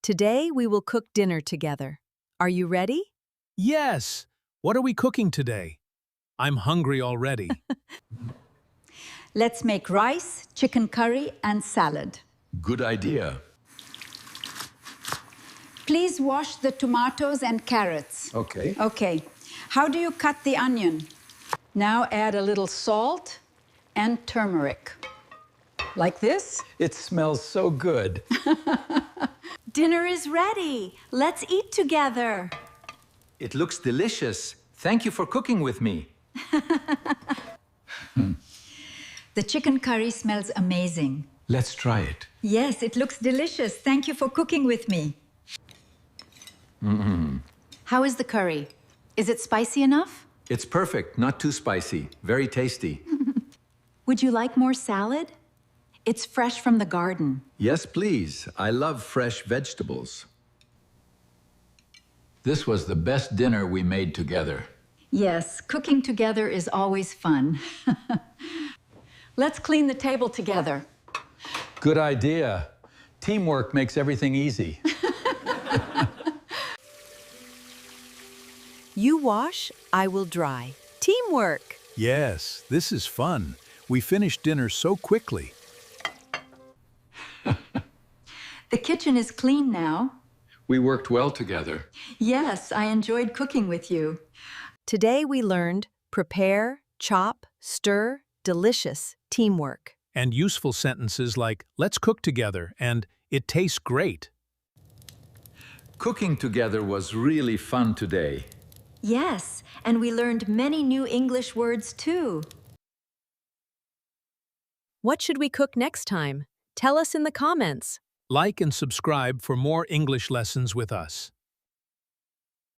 Today we will cook dinner together. Are you ready? Yes! What are we cooking today? I'm hungry already. Let's make rice, chicken curry, and salad. Good idea. Please wash the tomatoes and carrots. Okay. Okay. How do you cut the onion? Now add a little salt and turmeric. Like this? It smells so good. Dinner is ready. Let's eat together. It looks delicious. Thank you for cooking with me. The chicken curry smells amazing. Let's try it. Yes, it looks delicious. Thank you for cooking with me. How is the curry? Is it spicy enough? It's perfect, not too spicy. Very tasty. Would you like more salad? It's fresh from the garden. Yes, please. I love fresh vegetables. This was the best dinner we made together. Yes, cooking together is always fun. Let's clean the table together. Good idea. Teamwork makes everything easy. You wash, I will dry. Teamwork. Yes, this is fun. We finished dinner so quickly. The kitchen is clean now. We worked well together. Yes, I enjoyed cooking with you. Today we learned prepare, chop, stir, delicious, teamwork. And useful sentences like, let's cook together, and it tastes great. Cooking together was really fun today. Yes, and we learned many new English words too. What should we cook next time? Tell us in the comments. Like and subscribe for more English lessons with us.